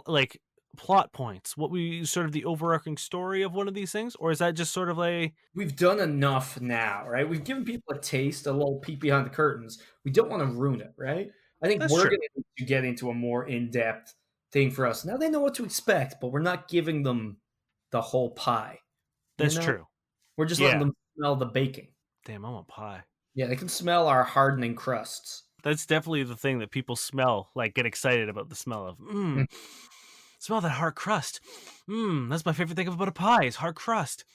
like plot points? What we sort of the overarching story of one of these things, or is that just sort of a
We've done enough now, right? We've given people a taste, a little peek behind the curtains. We don't want to ruin it, right? I think
that's
we're
true.
going to need to get into a more in-depth thing for us. Now they know what to expect, but we're not giving them the whole pie. You
That's
know,
true.
we're just letting
Yeah.
them smell the baking.
Damn, I want pie.
Yeah, they can smell our hardening crusts.
That's definitely the thing that people smell, like get excited about the smell of.
Mm,
Smell that hard crust. That's my favorite thing about a pie is hard crust.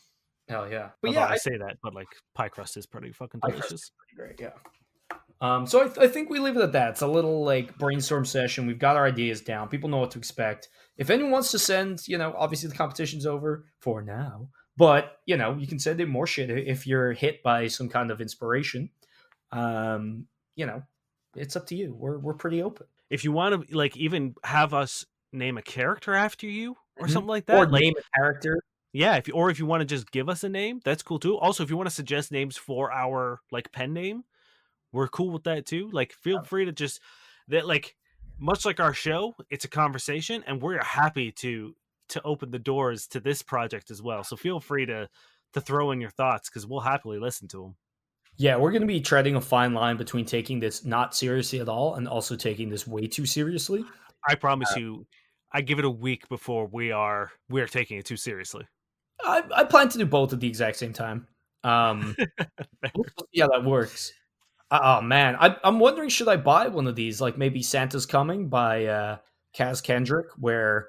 hell yeah! But
Although
yeah,
I say that, but like pie crust is pretty fucking
pie crust is
delicious.
pretty great. Yeah. So I think we leave it at that. It's a little like brainstorm session. We've got our ideas down. People know what to expect. If anyone wants to send, obviously the competition's over for now, but you can send in more shit if you're hit by some kind of inspiration. Um, you know, it's up to you. We're pretty open.
If you want to like even have us name a character after you or
Mhm.
something like
Or
that, like
name a character.
yeah, if you want to just give us a name, that's cool too. Also, if you want to suggest names for our like pen name, we're cool with that too. Like feel free to just that like much like our show, it's a conversation and we're happy to open the doors to this project as well. So feel free to throw in your thoughts cuz we'll happily listen to them.
Yeah, we're going to be treading a fine line between taking this not seriously at all and also taking this way too seriously.
I promise you I give it a week before we're taking it too seriously.
I plan to do both at the exact same time. We'll see how that works. Oh man, I'm wondering should I buy one of these? Like maybe Santa's Coming by Kaz Kendrick, where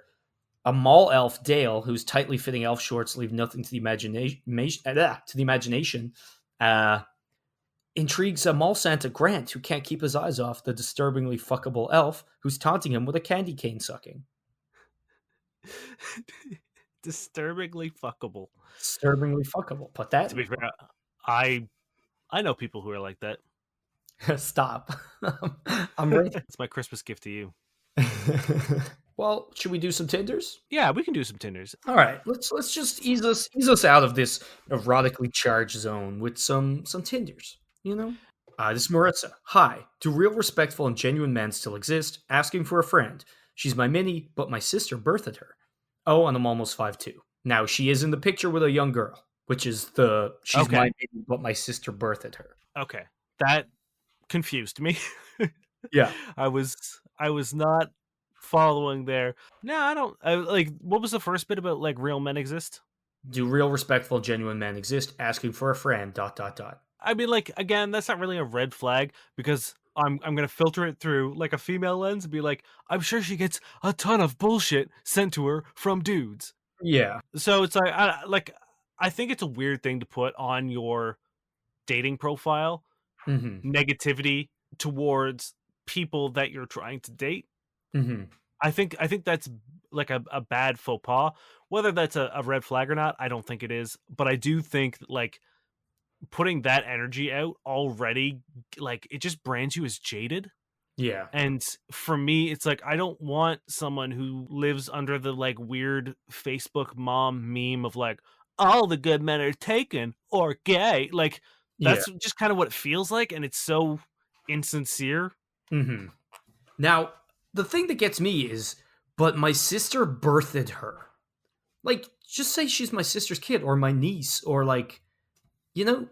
a mall elf Dale, whose tightly fitting elf shorts leave nothing to the imagination, uh, intrigues a mall Santa Grant, who can't keep his eyes off the disturbingly fuckable elf who's taunting him with a candy cane sucking.
Disturbingly fuckable.
Disturbingly fuckable. Put that
To
in
be
your
fair, I know people who are like that.
book. Stop. I'm ready.
It's my Christmas gift to you.
Well, should we do some Tinders?
Yeah, we can do some Tinders.
All right, let's just ease us out of this erotically charged zone with some Tinders. You know. This is Marissa. Hi. Do real, respectful, and genuine men still exist? Asking for a friend. She's my mini, but my sister birthed her. Oh, and I'm almost 5'2". Now she is in the picture with a young girl, which is the she's my
Okay.
mini, but my sister birthed her.
Okay. That confused me.
Yeah.
I was not following there. No, I don't like what was the first bit about like real men exist?
Do real, respectful, genuine men exist? Asking for a friend. Dot dot dot.
I mean, like again, that's not really a red flag because I'm gonna filter it through like a female lens and be like, I'm sure she gets a ton of bullshit sent to her from dudes.
Yeah.
So it's I think it's a weird thing to put on your dating profile,
Mm-hmm.
negativity towards people that you're trying to date.
Mm-hmm.
I think that's like a bad faux pas. Whether that's a red flag or not, I don't think it is. But I do think like putting that energy out already, like it just brands you as jaded.
Yeah.
And for me, it's like I don't want someone who lives under the like weird Facebook mom meme of like all the good men are taken or gay. Like
Yeah.
that's just kind of what it feels like, and it's so insincere.
Mm-hmm. Now, the thing that gets me is, but my sister birthed her. Like, just say she's my sister's kid or my niece or like,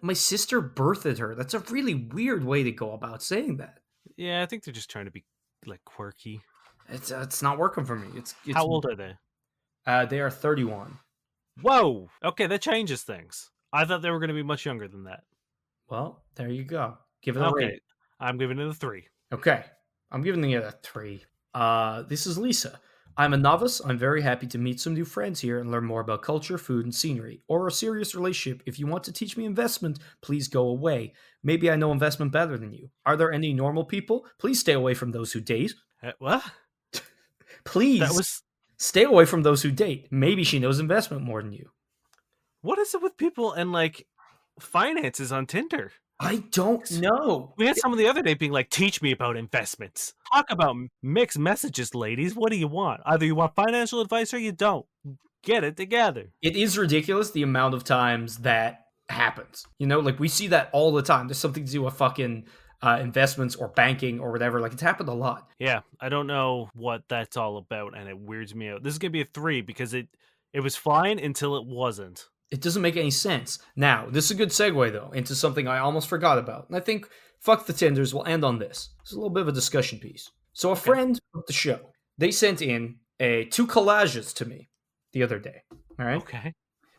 my sister birthed her. That's a really weird way to go about saying that.
Yeah, I think they're just trying to be like quirky.
It's not working for me. It's
How old are they?
they are 31.
Whoa. Okay, that changes things. I thought they were going to be much younger than that.
Well, there you go. Give it a rate.
Okay, I'm giving it a 3.
Okay. I'm giving it a 3. This is Lisa. I'm a novice. I'm very happy to meet some new friends here and learn more about culture, food, and scenery. Or a serious relationship. If you want to teach me investment, please go away. Maybe I know investment better than you. Are there any normal people? Please stay away from those who date.
What? That
Please
was
stay away from those who date. Maybe she knows investment more than you.
what is it with people and like finances on Tinder?
I don't know.
We had someone the other day being like, "Teach me about investments. Talk about mixed messages, ladies. What do you want? Either you want financial advice or you don't. Get it together."
It is ridiculous the amount of times that happens. Like we see that all the time. There's something to do with fucking investments or banking or whatever. Like it's happened a lot.
Yeah, I don't know what that's all about, and it weirds me out. This is gonna be a 3 because it was fine until it wasn't.
It doesn't make any sense. Now, this is a good segue though into something I almost forgot about. And I think fuck the Tinders, we'll end on this. It's a little bit of a discussion piece. So a
Okay.
friend of the show, they sent in two collages to me the other day. All right.
Okay.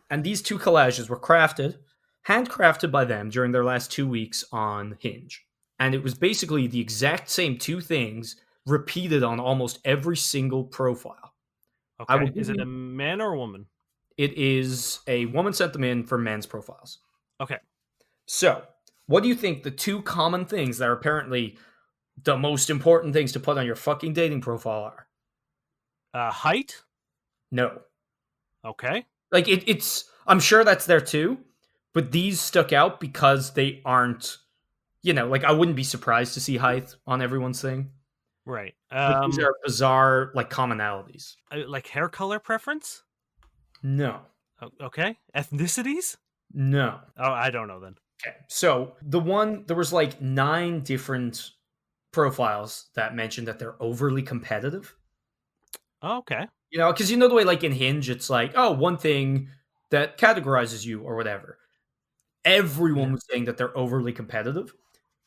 And these two collages were handcrafted by them during their last 2 weeks on Hinge. And it was basically the exact same two things repeated on almost every single profile. I will
Okay.
give
Is it
you,
a man or a woman?
it is a woman sent them in for men's profiles.
Okay.
So, what do you think the two common things that are apparently the most important things to put on your fucking dating profile are?
Height?
No.
Okay.
Like it's I'm sure that's there too, but these stuck out because they aren't, like I wouldn't be surprised to see height on everyone's thing.
Right.
But these are bizarre like commonalities.
Like hair color preference?
No.
Okay. Ethnicities?
No.
Oh, I don't know then.
Okay. So there was like 9 different profiles that mentioned that they're overly competitive.
Oh, okay.
Because the way like in Hinge, it's like, oh, one thing that categorizes you or whatever. Everyone
Yeah.
was saying that they're overly competitive,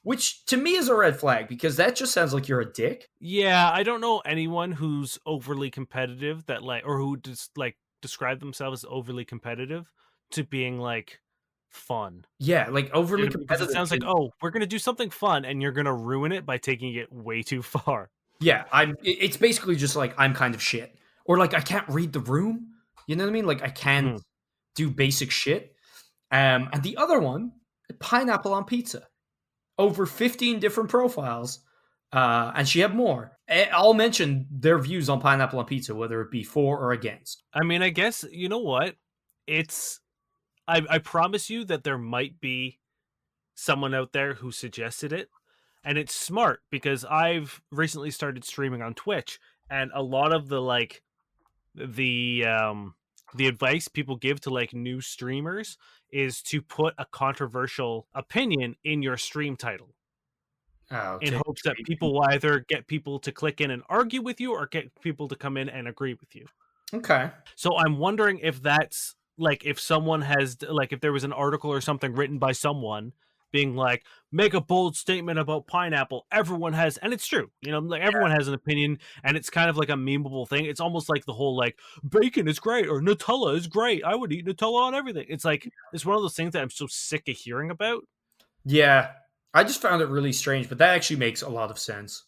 which to me is a red flag because that just sounds like you're a dick.
Yeah, I don't know anyone who's overly competitive that like or who just like describe themselves as overly competitive to being like fun.
Yeah, like overly
Because it
competitive.
sounds like, oh, we're gonna do something fun and you're gonna ruin it by taking it way too far.
Yeah, it's basically just like I'm kind of shit, or like I can't read the room. You know what I mean? Like I can't
Mhm.
do basic shit. And the other one, pineapple on pizza, over 15 different profiles, and she had more. All mentioned their views on pineapple on pizza, whether it be for or against.
I mean, I guess you know what? It's I promise you that there might be someone out there who suggested it. And it's smart because I've recently started streaming on Twitch and a lot of the like the um the advice people give to like new streamers is to put a controversial opinion in your stream title
Oh,
in
to
hopes that
intrigue
people
people.
will either get people to click in and argue with you or get people to come in and agree with you.
Okay.
So I'm wondering if that's like if someone has like if there was an article or something written by someone being like make a bold statement about pineapple. Everyone has, and it's true. You know, like everyone has an opinion, and it's kind of like a memeable thing. It's almost like the whole like bacon is great or Nutella is great. I would eat Nutella on everything. It's like it's one of those things that I'm so sick of hearing about.
Yeah. I just found it really strange, but that actually makes a lot of sense.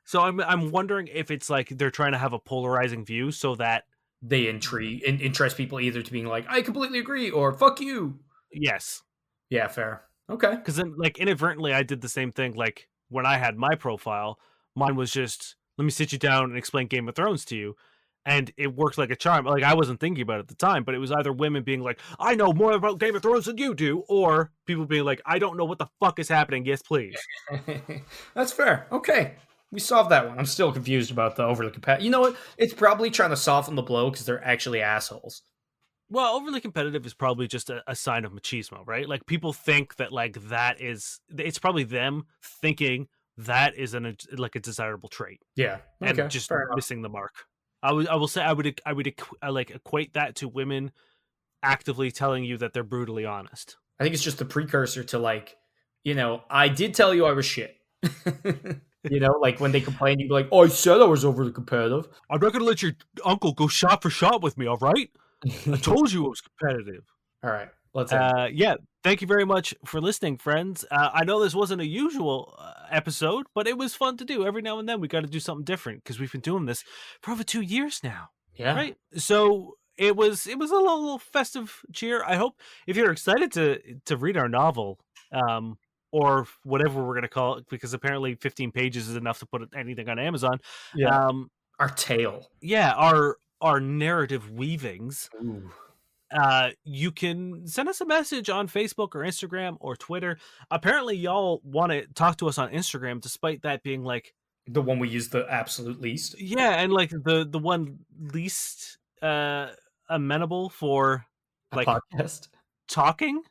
So I'm wondering if it's like they're trying to have a polarizing view so that
They interest people either to being like, I completely agree, or fuck you.
yes,
Yeah, fair. Okay.
because then like inadvertently I did the same thing like when I had my profile. Mine was just let me sit you down and explain Game of Thrones to you, and it worked like a charm. Like I wasn't thinking about it at the time, but it was either women being like I know more about Game of Thrones than you do, or people being like I don't know what the fuck is happening, yes please.
That's fair. Okay. We solved that one. I'm still confused about the overly competitive. You know what? It's probably trying to soften the blow because they're actually assholes.
Well, overly competitive is probably just a sign of machismo, right? Like people think that like that is it's probably them thinking that is like a desirable trait
Yeah.
and
Okay.
just
Fair enough.
missing the mark. I will say I would like equate that to women actively telling you that they're brutally honest.
I think it's just the precursor to like, I did tell you I was shit. Like when they complain, you'd be like, "Oh, I said I was overly competitive."
I'm not gonna let your uncle go shot for shot with me, all right? I told you it was competitive.
All right, let's end.
Yeah, thank you very much for listening, friends. I know this wasn't a usual episode, but it was fun to do. Every now and then we got to do something different because we've been doing this for over 2 years now,
Yeah,
right? So it was a little festive cheer. I hope if you're excited to read our novel, or whatever we're gonna call it, because apparently 15 pages is enough to put anything on Amazon.
yeah.
Um,
Our tail.
yeah, our narrative weavings,
Ooh,
you can send us a message on Facebook or Instagram or Twitter. Apparently, y'all want to talk to us on Instagram, despite that being like,
the one we use the absolute least.
yeah, and like the one least amenable for
A
like
podcast.
talking.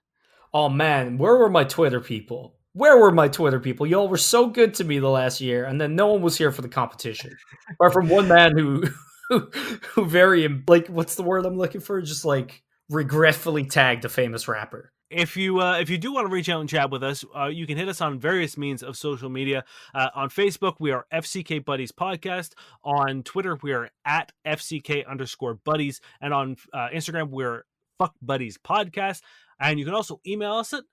Oh man, where were my Twitter people? Where were my Twitter people? Y'all were so good to me the last year, and then no one was here for the competition, apart from one man who, who very like, what's the word I'm looking for? Just like regretfully tagged a famous rapper.
If you do want to reach out and chat with us, you can hit us on various means of social media. On Facebook, we are FCK Buddies Podcast. On Twitter, we are at FCK_Buddies. And on Instagram, we're Fuck Buddies Podcast. And you can also email us at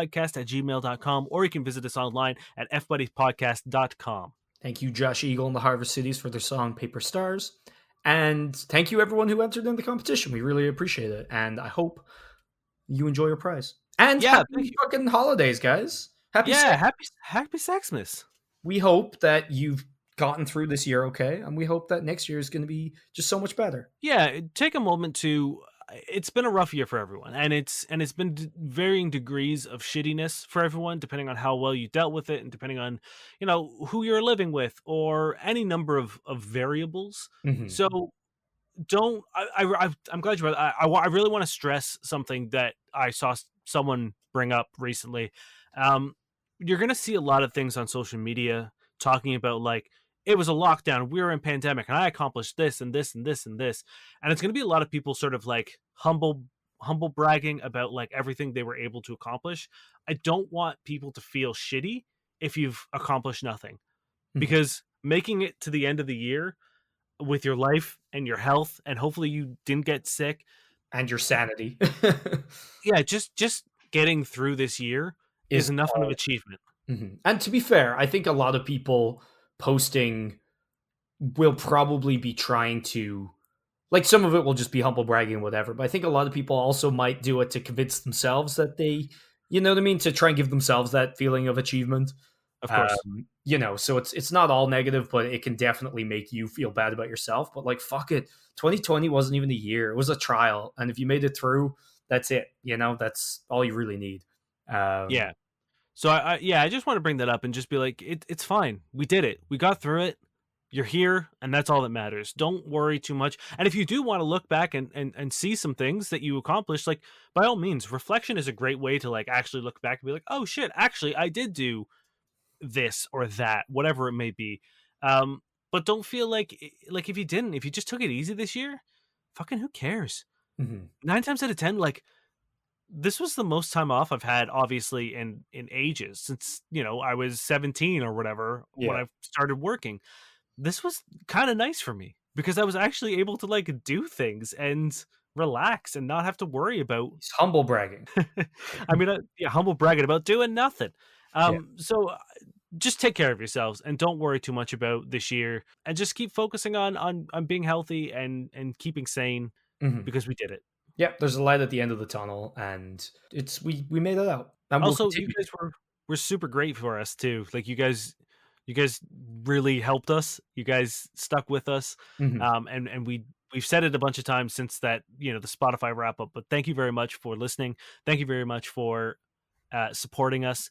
fbuddiespodcast@gmail.com, or you can visit us online at fbuddiespodcast.com.
Thank you, Josh Eagle and the Harvest Cities, for their song Paper Stars. And thank you, everyone who entered in the competition. We really appreciate it. And I hope you enjoy your prize. And
Yeah, thank
happy
you.
fucking holidays, guys. Happy
Yeah,
sex.
happy Sexmas.
We hope that you've gotten through this year okay. And we hope that next year is going to be just so much better.
Yeah, take a moment to it's been a rough year for everyone, and it's been varying degrees of shittiness for everyone depending on how well you dealt with it and depending on who you're living with or any number of variables.
Mhm.
So don't I'm glad you brought I really want to stress something that I saw someone bring up recently. um you're gonna see a lot of things on social media talking about like it was a lockdown, we were in pandemic, and I accomplished this and this and this and this, and it's gonna be a lot of people sort of like humble bragging about like everything they were able to accomplish. I don't want people to feel shitty if you've accomplished nothing,
Mhm.
because making it to the end of the year with your life and your health, and hopefully you didn't get sick.
And your sanity
Yeah, just getting through this year is
is
enough of an
all.
achievement.
Mhm. And to be fair, I think a lot of people posting will probably be trying to, like, some of it will just be humble bragging and whatever, but I think a lot of people also might do it to convince themselves that they, you know what I mean, to try and give themselves that feeling of achievement.
Of course.
So it's not all negative, but it can definitely make you feel bad about yourself. But like, fuck it, 2020 wasn't even a year; it was a trial, and if you made it through, that's it. That's all you really need. Um,
Yeah. So I just want to bring that up and just be like, it's fine. We did it. We got through it. You're here, and that's all that matters. Don't worry too much. And if you do want to look back and see some things that you accomplished, like, by all means, reflection is a great way to like actually look back and be like, oh shit, actually I did do this or that, whatever it may be. Um, but don't feel like if you didn't, if you just took it easy this year, fucking who cares?
Mhm.
9 times out of 10, like this was the most time off I've had, obviously, in ages since I was 17 or whatever when
Yeah.
I started working. This was kind of nice for me because I was actually able to like do things and relax and not have to worry about.
He's humble bragging.
I mean, yeah, humble bragging about doing nothing.
Yeah.
So just take care of yourselves and don't worry too much about this year, and just keep focusing on being healthy and keeping sane
Mhm.
because we did it.
Yeah, there's a light at the end of the tunnel, and it's we made it out, and we'll
Also, you
continue.
guys were super great for us too. Like you guys really helped us. You guys stuck with us.
Mhm.
And we've said it a bunch of times since that, the Spotify wrap up, but thank you very much for listening. Thank you very much for supporting us.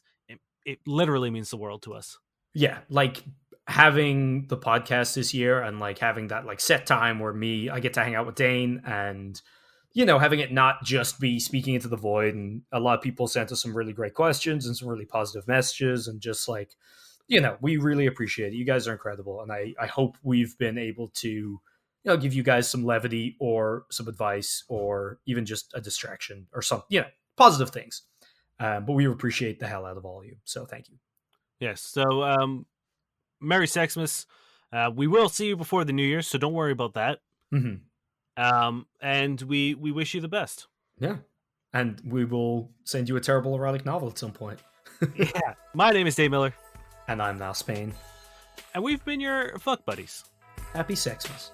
It literally means the world to us.
Yeah, like having the podcast this year and like having that like set time where I get to hang out with Dane and having it not just be speaking into the void. And a lot of people sent us some really great questions and some really positive messages, and just like we really appreciate it. You guys are incredible, and I hope we've been able to give you guys some levity or some advice or even just a distraction or some positive things. But we appreciate the hell out of all of you, so thank you.
Yes. So Merry Sexmas. We will see you before the New Year, so don't worry about that.
Hmm.
And we wish you the best.
Yeah. And we will send you a terrible erotic novel at some point.
Yeah. My name is Dave Miller,
And I'm now Spain.
and we've been your fuck buddies.
Happy Sexmas.